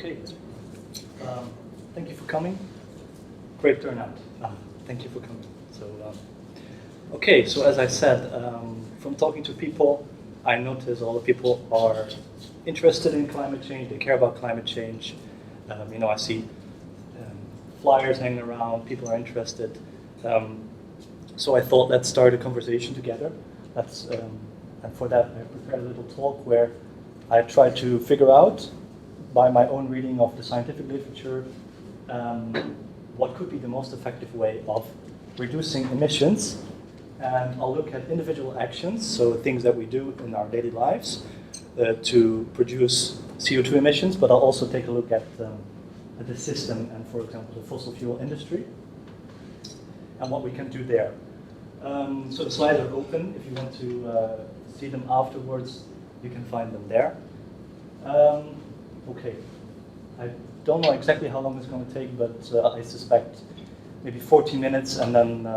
Okay. Thank you for coming. Great turnout. Thank you for coming. So as I said, from talking to people, I notice all the people are interested in climate change. They care about climate change. I see flyers hanging around. People are interested. So I thought, let's start a conversation together. And for that, I prepared a little talk where I tried to figure out, by my own reading of the scientific literature, what could be the most effective way of reducing emissions. And I'll look at individual actions, so things that we do in our daily lives to produce CO2 emissions, but I'll also take a look at the system and, for example, the fossil fuel industry and what we can do there. So the slides are open. If you want to see them afterwards, you can find them there. Okay, I don't know exactly how long it's going to take, but I suspect maybe 14 minutes, and then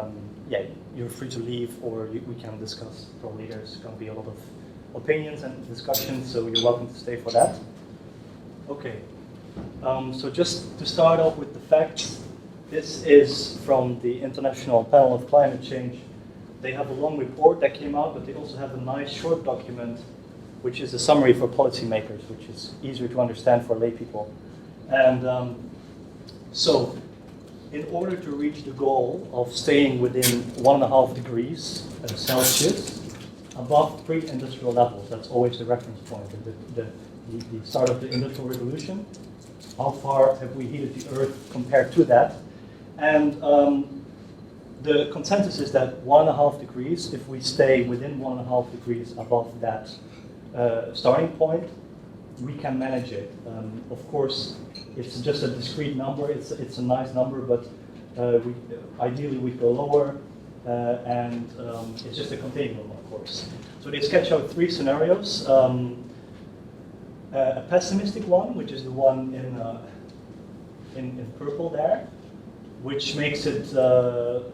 you're free to leave, or we can discuss. Probably there's going to be a lot of opinions and discussions, so you're welcome to stay for that. Okay, so just to start off with the facts, this is from the International Panel of Climate Change. They have a long report that came out, but they also have a nice short document, which is a summary for policymakers, which is easier to understand for lay people. And so, in order to reach the goal of staying within 1.5 degrees Celsius above pre-industrial levels, that's always the reference point, the start of the Industrial Revolution, how far have we heated the Earth compared to that? And the consensus is that 1.5 degrees, if we stay within 1.5 degrees above that starting point, we can manage it. Of course, it's just a discrete number. It's a nice number, but ideally we go lower, and it's just a continuum, of course. So they sketch out 3 scenarios. A pessimistic one, which is the one in purple there, which makes it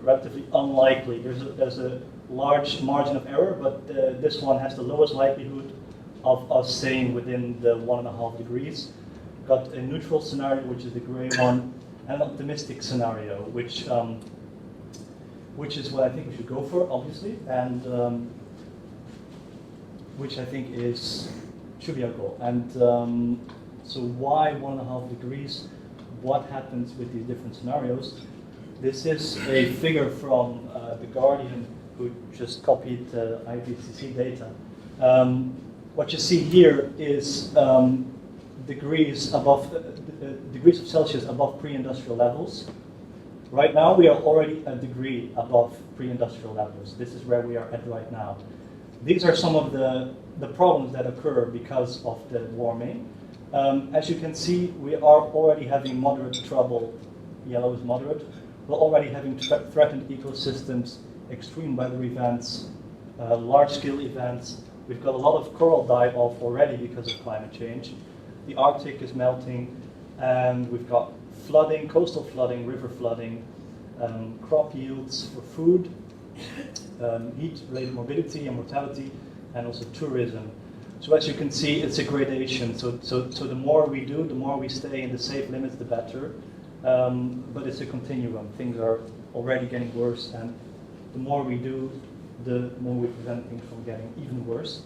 relatively unlikely. There's a large margin of error, but this one has the lowest likelihood of us staying within the 1.5 degrees. We've got a neutral scenario, which is the gray one, and an optimistic scenario, which is what I think we should go for, obviously, and which I think should be our goal. And so why 1.5 degrees? What happens with these different scenarios? This is a figure from The Guardian, who just copied IPCC data. What you see here is degrees of Celsius above pre-industrial levels. Right now, we are already a degree above pre-industrial levels. This is where we are at right now. These are some of the problems that occur because of the warming. As you can see, we are already having moderate trouble. Yellow is moderate. We're already having threatened ecosystems, extreme weather events, large-scale events. We've got a lot of coral die-off already because of climate change. The Arctic is melting, and we've got flooding, coastal flooding, river flooding, crop yields for food, heat-related morbidity and mortality, and also tourism. So as you can see, it's a gradation. So the more we do, the more we stay in the safe limits, the better. But it's a continuum. Things are already getting worse, and the more we do, the more we prevent things from getting even worse.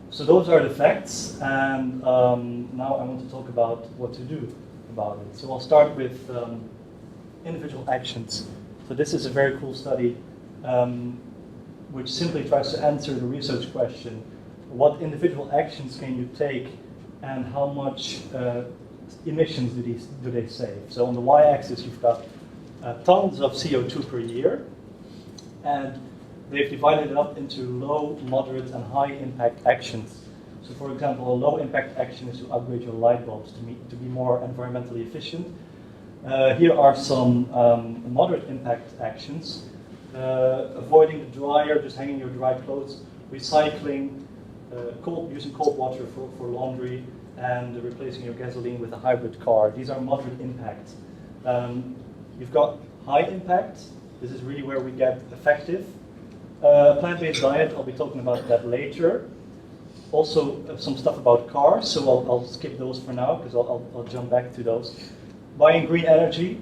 So those are the facts, and now I want to talk about what to do about it. So I'll start with individual actions. So this is a very cool study which simply tries to answer the research question: what individual actions can you take, and how much emissions do they save? So on the y-axis, you've got tons of CO2 per year, and they've divided it up into low, moderate, and high impact actions. So for example, a low impact action is to upgrade your light bulbs to be more environmentally efficient. Here are some moderate impact actions. Avoiding the dryer, just hanging your dry clothes, recycling, using cold water for laundry, and replacing your gasoline with a hybrid car. These are moderate impact. You've got high impact. This is really where we get effective. Plant-based diet, I'll be talking about that later. also some stuff about cars, so I'll skip those for now because I'll jump back to those. Buying green energy,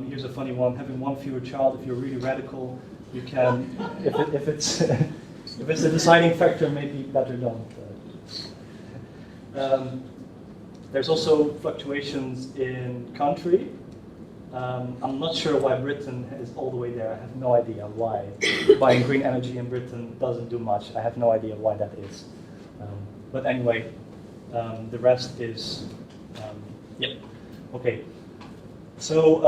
here's a funny one: having one fewer child. If you're really radical, you can. If it's if it's a deciding factor, maybe better don't. There's also fluctuations in country. I'm not sure why Britain is all the way there. I have no idea why buying green energy in Britain doesn't do much. I have no idea why that is. But anyway, the rest is, yep. Okay. So,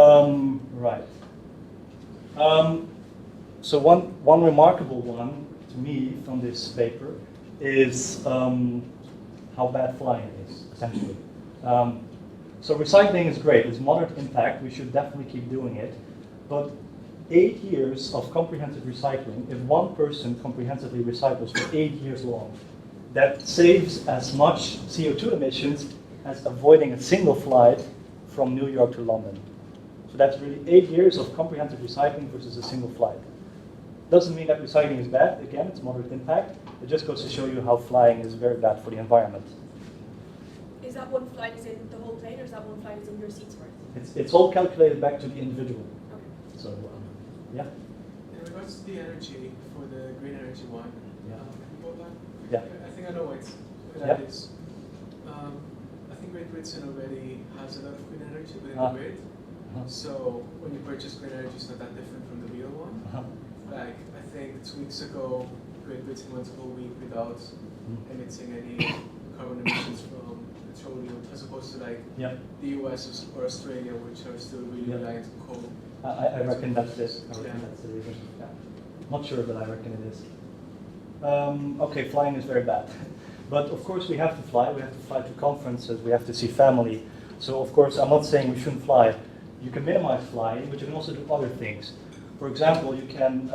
right. So one remarkable one to me from this paper is how bad flying is, essentially. So recycling is great. It's moderate impact. We should definitely keep doing it. But 8 years of comprehensive recycling, if one person comprehensively recycles for 8 years long, that saves as much CO2 emissions as avoiding a single flight from New York to London. So that's really 8 years of comprehensive recycling versus a single flight. Doesn't mean that recycling is bad. Again, it's moderate impact. It just goes to show you how flying is very bad for the environment. Is that one flight is in the whole plane, or is that one flight is in your seats worth? It's all calculated back to the individual. Okay. So, yeah. In regards to the energy, for the green energy one, Yeah. Yeah. Yeah. I think I know what Yeah. that is. I think Great Britain already has a lot of green energy within the grid. So when you purchase green energy, it's not that different from the real one. Like, I think 2 weeks ago, Great Britain went a whole week without emitting any carbon emissions from petroleum, as opposed to like the US or Australia, which are still really reliant on coal. I reckon that's it. I reckon that's the reason. Yeah. Not sure, but I reckon it is. Okay, flying is very bad. But of course we have to fly. We have to fly to conferences. We have to see family. So of course I'm not saying we shouldn't fly. You can minimize flying, but you can also do other things. For example, you can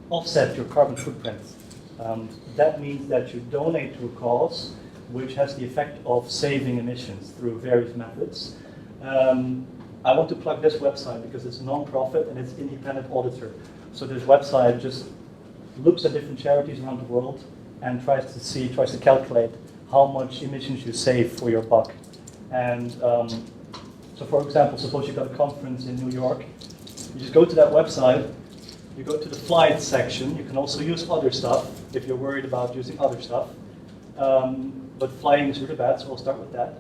offset your carbon footprint. That means that you donate to a cause which has the effect of saving emissions through various methods. I want to plug this website because it's a non-profit and it's independent auditor. So this website just looks at different charities around the world and tries to calculate how much emissions you save for your buck. And so for example, suppose you've got a conference in New York, you just go to that website, you go to the flight section. You can also use other stuff if you're worried about using other stuff. But flying is really bad, so we'll start with that.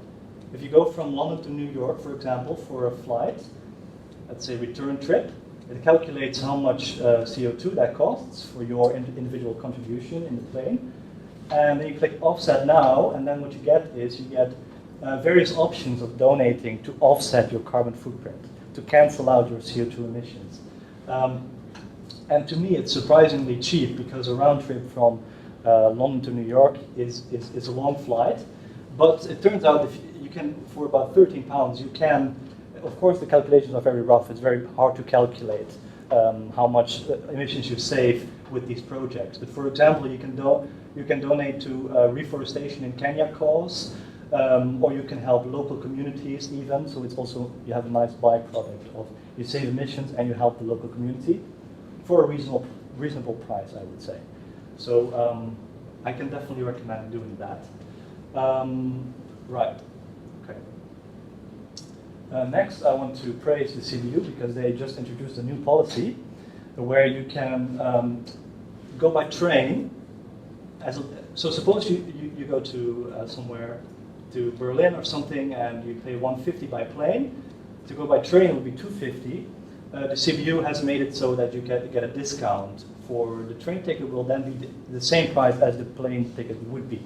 If you go from London to New York, for example, for a flight, let's say return trip, it calculates how much CO2 that costs for your individual contribution in the plane. And then you click offset now, and then what you get is you get various options of donating to offset your carbon footprint, to cancel out your CO2 emissions. And to me, it's surprisingly cheap because a round trip from London to New York is a long flight. But it turns out if you can, for about 13 pounds, you can, of course the calculations are very rough, it's very hard to calculate how much emissions you save with these projects. But for example, you can donate to reforestation in Kenya cause, or you can help local communities even, so it's also, you have a nice byproduct of, you save emissions and you help the local community for a reasonable price, I would say. So I can definitely recommend doing that. Right, okay. Next, I want to praise the CBU because they just introduced a new policy where you can go by train. So suppose you go to somewhere, to Berlin or something, and you pay 150 by plane. To go by train it would be 250. The CBU has made it so that you get a discount for the train ticket will then be the same price as the plane ticket would be.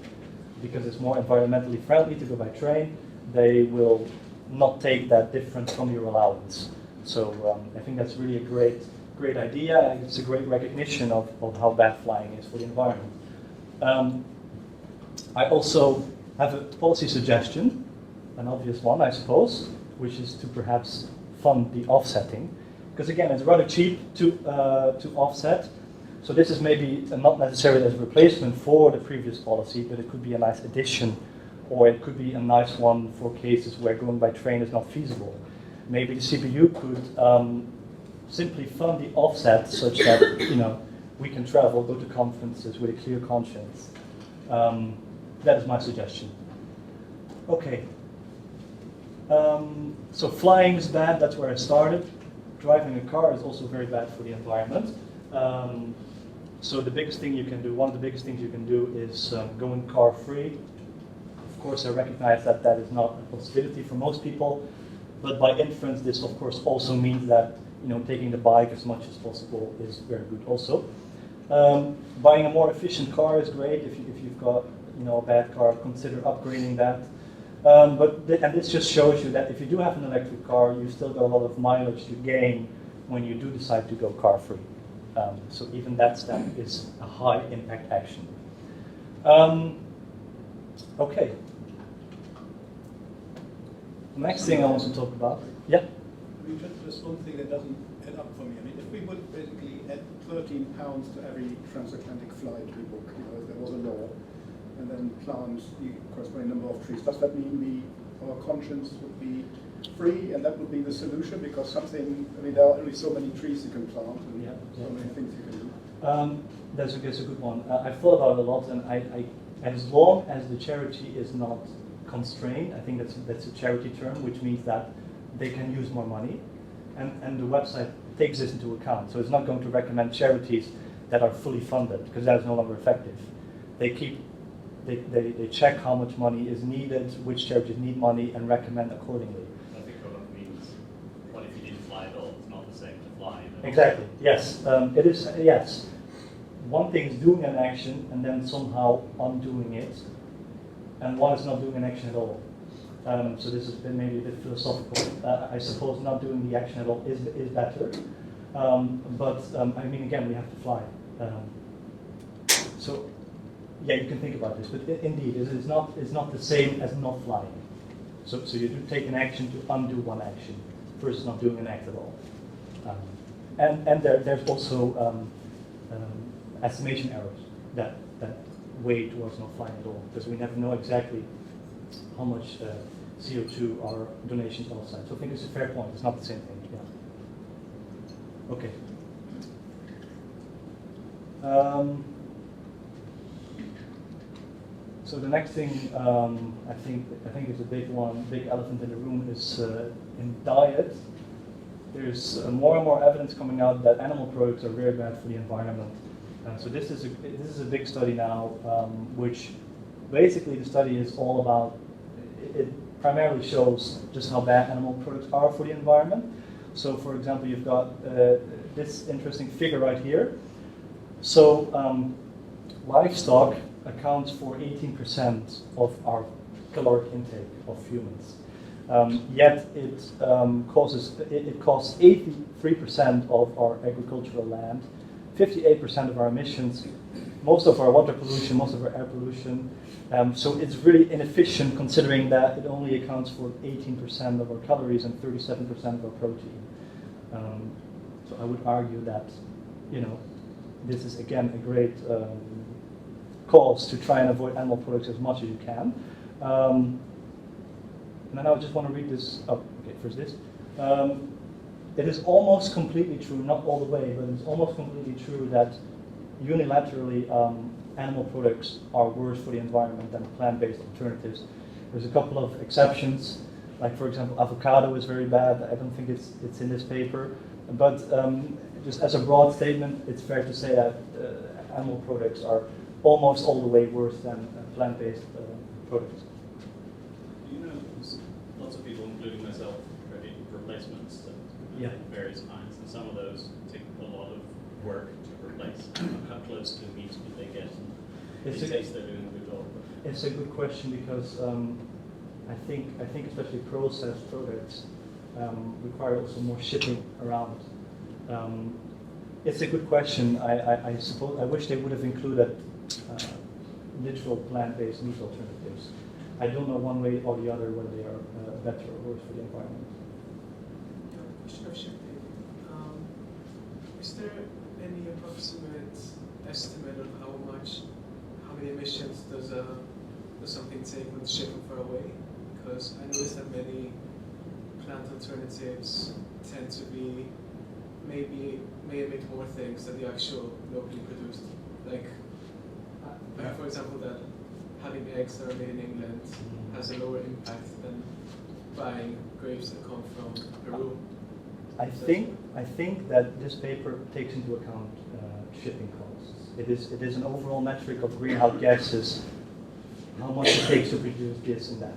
Because it's more environmentally friendly to go by train, they will not take that difference from your allowance. So I think that's really a great idea, and it's a great recognition of how bad flying is for the environment. I also have a policy suggestion, an obvious one, I suppose, which is to perhaps fund the offsetting. Because again, it's rather cheap to offset. So this is maybe not necessarily as a replacement for the previous policy, but it could be a nice addition, or it could be a nice one for cases where going by train is not feasible. Maybe the CBU could simply fund the offset such that we can travel, go to conferences with a clear conscience. That is my suggestion. Okay. So flying is bad, that's where I started. Driving a car is also very bad for the environment. So the biggest thing you can do, one of the biggest things you can do is going car free. Of course, I recognize that that is not a possibility for most people, but by inference, this of course also means that taking the bike as much as possible is very good also. Buying a more efficient car is great. If you've got a bad car, consider upgrading that. And this just shows you that if you do have an electric car, you still got a lot of mileage to gain when you do decide to go car free. So even that step is a high impact action. Okay. The next thing I want to talk about. Yeah. Just one thing that doesn't add up for me. I mean, if we would basically add £13 to every transatlantic flight we book, if there was a law, and then plant the corresponding number of trees, does that mean our conscience would be free, and that would be the solution? Because there are only so many trees you can plant, and so many things you can do. That's a good one. I've thought about it a lot, and I as long as the charity is not constrained, I think that's a charity term, which means that they can use more money, and the website takes this into account. So it's not going to recommend charities that are fully funded, because that is no longer effective. They check how much money is needed, which charities need money, and recommend accordingly. I think what means, what if you didn't fly at all? It's not the same to fly. Exactly, yes. It is, yes. One thing is doing an action and then somehow undoing it, and one is not doing an action at all. So this has been maybe a bit philosophical. I suppose not doing the action at all is better. But I mean, again, we have to fly. So yeah, you can think about this, but indeed, it's not the same as not flying. So you do take an action to undo one action versus not doing an act at all. And there's also estimation errors that weigh towards not flying at all, because we never know exactly how much CO2 our donations outside. So I think it's a fair point. It's not the same thing. Yeah. Okay. So the next thing I think is a big one, big elephant in the room is in diet. There's more and more evidence coming out that animal products are very bad for the environment. So this is a big study now, which basically the study is all about. It primarily shows just how bad animal products are for the environment. So, for example, you've got this interesting figure right here. So, livestock accounts for 18% of our caloric intake of humans. Yet it costs 83% of our agricultural land, 58% of our emissions, most of our water pollution, most of our air pollution. So it's really inefficient, considering that it only accounts for 18% of our calories and 37% of our protein. So I would argue that, this is again a great cause to try and avoid animal products as much as you can. And then I just want to read this. Oh, okay, first this. It is almost completely true, not all the way, but it's almost completely true that unilaterally animal products are worse for the environment than plant-based alternatives. There's a couple of exceptions, like for example avocado is very bad. I don't think it's in this paper, but just as a broad statement, it's fair to say that animal products are almost all the way worse than plant-based products. Lots of people, including myself, are eating replacements of various kinds, and some of those take a lot of work to replace. How close to meat do they get? And they taste they're doing a good job. It's a good question, because I think especially processed products require also more shipping around. It's a good question. I suppose I wish they would have included literal plant-based meat alternatives. I don't know one way or the other whether they are better or worse for the environment. Question of shipping. Is there any approximate estimate of how many emissions does something take when shipping far away? Because I noticed that many plant alternatives tend to be may emit more things than the actual locally produced. Like, for example, that having eggs that are made in England has a lower impact than buying grapes that come from Peru. I think that this paper takes into account shipping costs. It is an overall metric of greenhouse gases, how much it takes to produce this and that.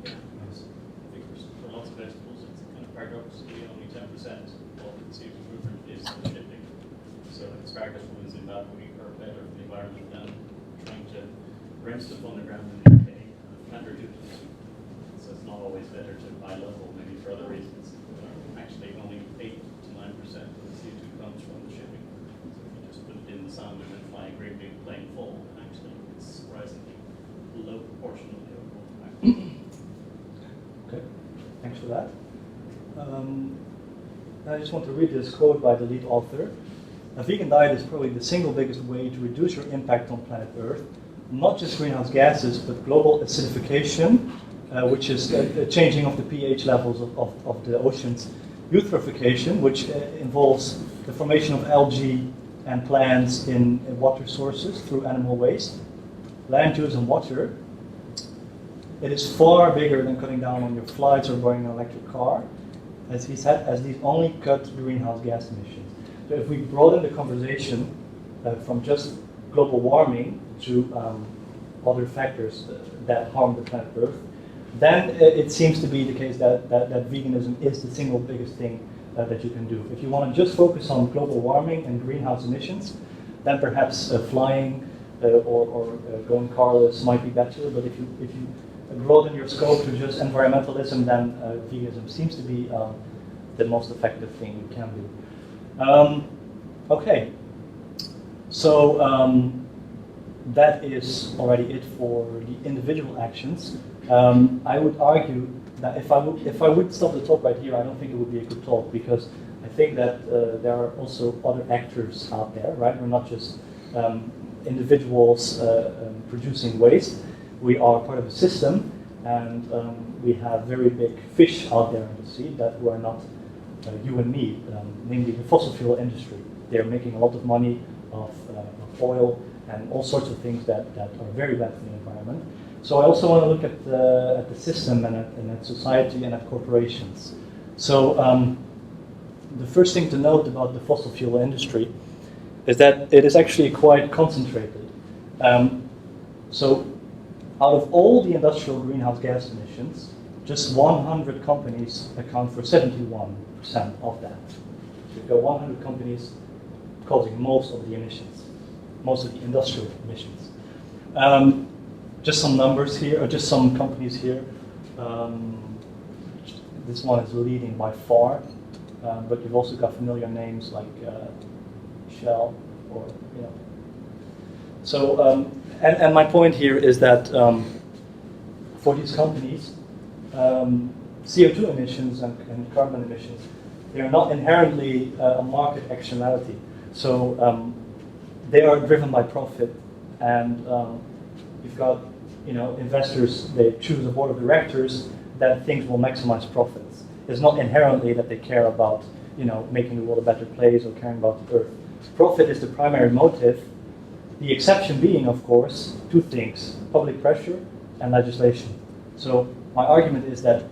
Yeah. I think for lots of vegetables, it's kind of paradoxically only 10% of the CO2 movement is the shipping. So asparagus from Zimbabwe are better for the environment than trying to rent stuff on the ground in the UK. So it's not always better to buy local, maybe for other reasons. Actually, only 8 to 9% of the CO2 comes from the shipping. So if you just put it in the sand and then fly a great big plane full, actually it's surprisingly low proportion of the overall impact. Okay, thanks for that. I just want to read this quote by the lead author. A vegan diet is probably the single biggest way to reduce your impact on planet Earth. Not just greenhouse gases, but global acidification, which is a changing of the pH levels of the oceans, eutrophication, which involves the formation of algae and plants in water sources through animal waste, land use and water. It is far bigger than cutting down on your flights or buying an electric car, as he said, as these only cut greenhouse gas emissions. So if we broaden the conversation from just global warming to other factors that harm the planet Earth, then it seems to be the case that veganism is the single biggest thing that you can do. If you want to just focus on global warming and greenhouse emissions, then perhaps flying or going carless might be better. But if you broaden your scope to just environmentalism, then veganism seems to be the most effective thing you can do. Okay, so that is already it for the individual actions. I would argue that if I would stop the talk right here, I don't think it would be a good talk, because I think that there are also other actors out there, right? We're not just individuals producing waste. We are part of a system, and we have very big fish out there in the sea that were not you and me, namely the fossil fuel industry. They're making a lot of money off oil and all sorts of things that are very bad for the environment. So I also want to look at the system and at society and at corporations. So the first thing to note about the fossil fuel industry is that it is actually quite concentrated. So out of all the industrial greenhouse gas emissions, just 100 companies account for 71% of that. So you've got 100 companies causing most of the emissions, most of the industrial emissions. Just some numbers here, or just some companies here. This one is leading by far, but you've also got familiar names like Shell, or you know. So, and my point here is that for these companies, CO2 emissions and carbon emissions, they are not inherently a market externality. So they are driven by profit, and you've got investors. They choose a board of directors that thinks will maximize profits. It's not inherently that they care about making the world a better place or caring about the earth. Profit is the primary motive. The exception being, of course, two things: public pressure and legislation. So my argument is that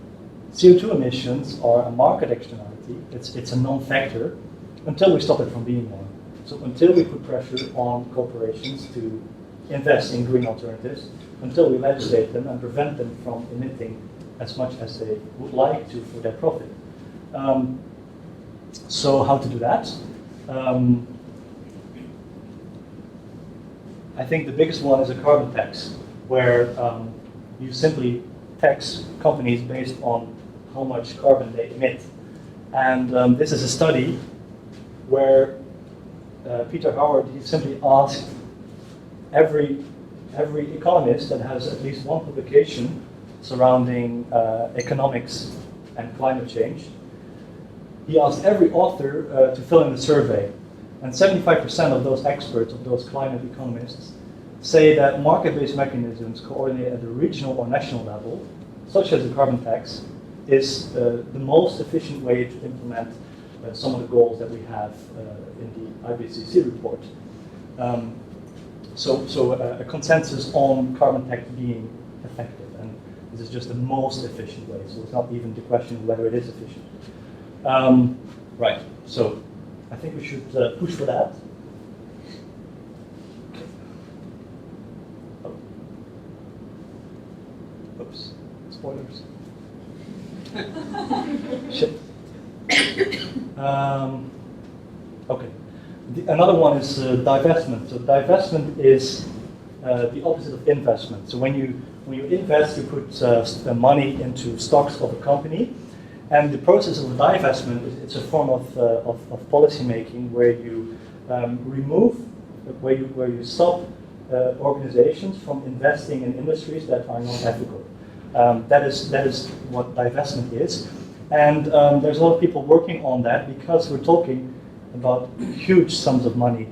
CO2 emissions are a market externality. It's a non-factor until we stop it from being one. So until we put pressure on corporations to invest in green alternatives, until we legislate them and prevent them from emitting as much as they would like to for their profit. So how to do that? I think the biggest one is a carbon tax, where you simply tax companies based on how much carbon they emit. And this is a study where Peter Howard, he simply asked every economist that has at least one publication surrounding economics and climate change. He asked every author to fill in the survey. And 75% of those experts, of those climate economists, say that market-based mechanisms coordinated at the regional or national level, such as the carbon tax, is the most efficient way to implement some of the goals that we have in the IPCC report. So a consensus on carbon tax being effective, and this is just the most efficient way, so it's not even the question of whether it is efficient. Right, so I think we should push for that. Oh. Oops, spoilers. Shit. Okay. Another one is divestment. So divestment is the opposite of investment. So when you invest, you put money into stocks of a company, and the process of divestment it's a form of policy making where you remove, where you stop organizations from investing in industries that are not ethical. That is what divestment is, and there's a lot of people working on that because we're talking about huge sums of money.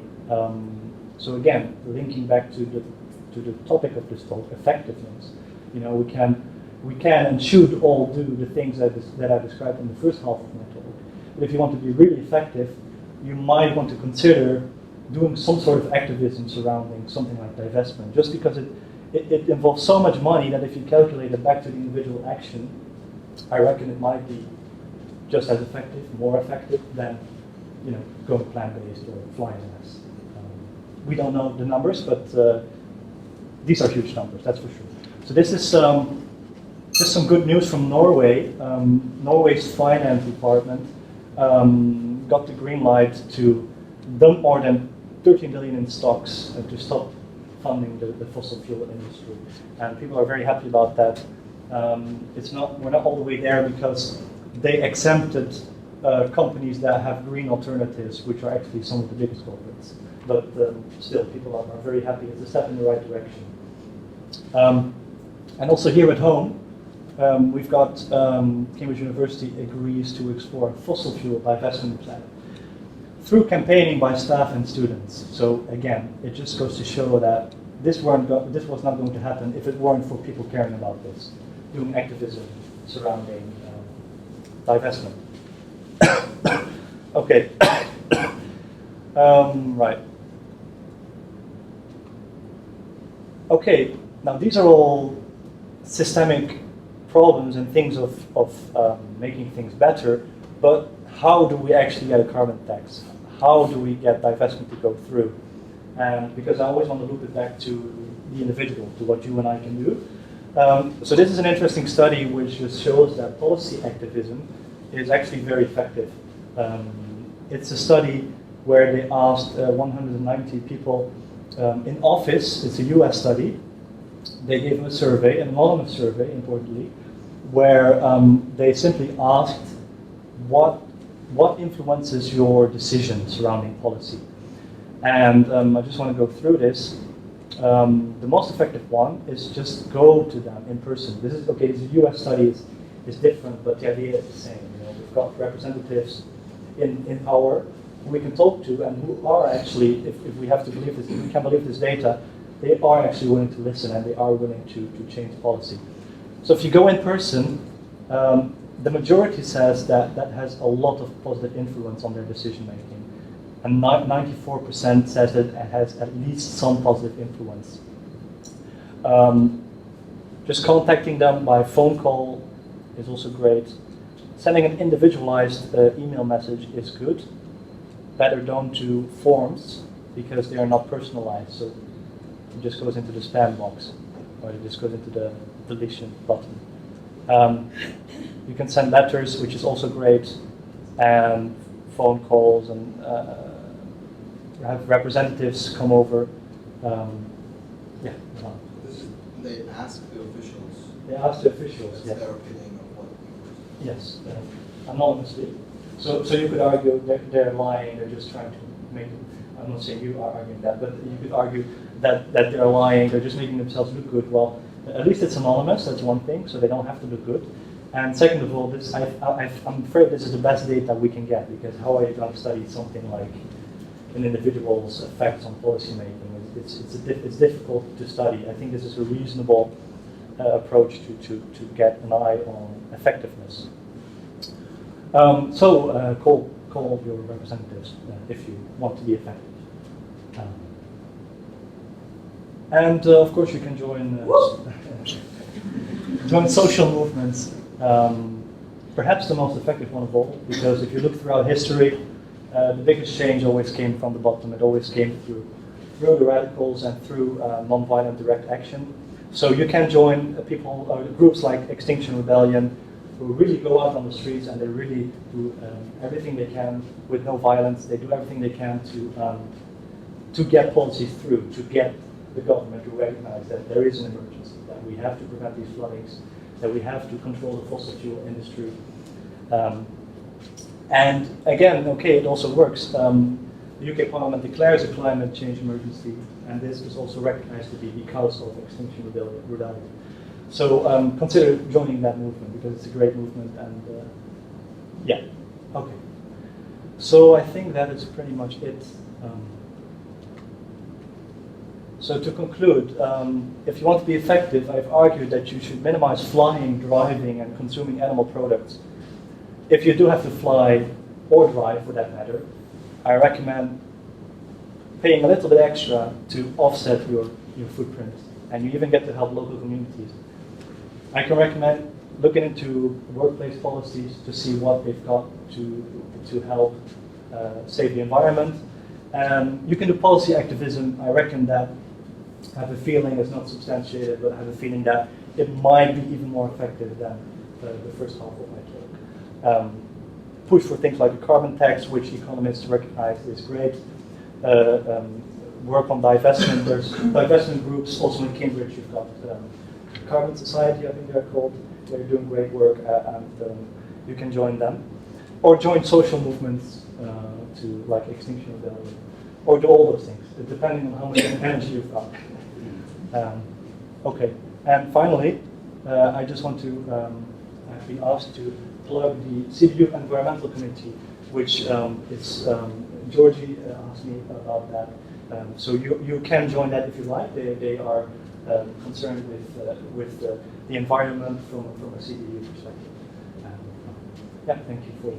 So again, linking back to the topic of this talk, effectiveness. You know, we can and should all do the things that I described in the first half of my talk. But if you want to be really effective, you might want to consider doing some sort of activism surrounding something like divestment, just because it involves so much money that if you calculate it back to the individual action, I reckon it might be just as effective, more effective than, you know, going plant-based or flying less. We don't know the numbers, but these are huge numbers, that's for sure. So this is just some good news from Norway. Norway's finance department got the green light to dump more than 13 billion in stocks to stop funding the fossil fuel industry, and people are very happy about that. We're not all the way there because they exempted companies that have green alternatives, which are actually some of the biggest corporates. But still, people are very happy. It's a step in the right direction. And also here at home, we've got Kimbers University agrees to explore a fossil fuel divestment plan through campaigning by staff and students. So again, it just goes to show that this was not going to happen if it weren't for people caring about this, doing activism surrounding divestment. Okay. Right. Okay, now these are all systemic problems and things of making things better, but how do we actually get a carbon tax? How do we get divestment to go through? And because I always want to loop it back to the individual, to what you and I can do. So this is an interesting study which just shows that policy activism is actually very effective. It's a study where they asked 190 people in office. It's a US study. They gave them a survey, an anonymous survey, importantly, where they simply asked what influences your decision surrounding policy. And I just want to go through this. The most effective one is just go to them in person. This is okay. This is a US study. It's different, but the idea is the same. You know, we've got representatives in power who we can talk to and who are actually, if we have to believe this, if we can believe this data, they are actually willing to listen and they are willing to change policy. So if you go in person, the majority says that has a lot of positive influence on their decision making. And 94% says that it has at least some positive influence. Just contacting them by phone call is also great. Sending an individualized email message is good. Better don't do forms because they are not personalized. So it just goes into the spam box or it just goes into the deletion button. You can send letters, which is also great, and phone calls, and have representatives come over. Yeah. They ask the officials. They ask the officials. That's Yes. their opinion of what. Yes, anonymously. So you could argue that they're lying. They're just trying to make. I'm not saying you are arguing that, but you could argue that they're lying. They're just making themselves look good. Well, at least it's anonymous. That's one thing. So they don't have to look good. And second of all, I'm afraid this is the best data we can get, because how are you going to study something like an individual's effects on policy making? It's difficult to study. I think this is a reasonable approach to get an eye on effectiveness. call your representatives if you want to be effective. And of course, you can join join social movements. Perhaps the most effective one of all, because if you look throughout history, the biggest change always came from the bottom. It always came through the radicals and through non-violent direct action. So you can join people or groups like Extinction Rebellion, who really go out on the streets and they really do everything they can with no violence. They do everything they can to get policies through, to get the government to recognize that there is an emergency, that we have to prevent these floodings, that we have to control the fossil fuel industry. And again, okay, it also works. The UK Parliament declares a climate change emergency, and this is also recognized to be because of Extinction Rebellion. So consider joining that movement, because it's a great movement, and yeah, okay. So I think that is pretty much it. So to conclude, if you want to be effective, I've argued that you should minimize flying, driving, and consuming animal products. If you do have to fly or drive, for that matter, I recommend paying a little bit extra to offset your footprint, and you even get to help local communities. I can recommend looking into workplace policies to see what they've got to help save the environment. You can do policy activism. I reckon that I have a feeling it's not substantiated, but I have a feeling that it might be even more effective than the first half of my talk. Push for things like a carbon tax, which economists recognize is great. Work on divestment. There's divestment groups also in Cambridge. You've got Carbon Society, I think they're called. They're doing great work, and you can join them. Or join social movements to like Extinction Rebellion, or do all those things, depending on how much energy you've got. Okay, and finally, I just want to I've been asked to plug the CBU Environmental Committee, which is Georgie asked me about that. So you can join that if you like. They are concerned with the environment from a CBU perspective. Yeah, thank you for.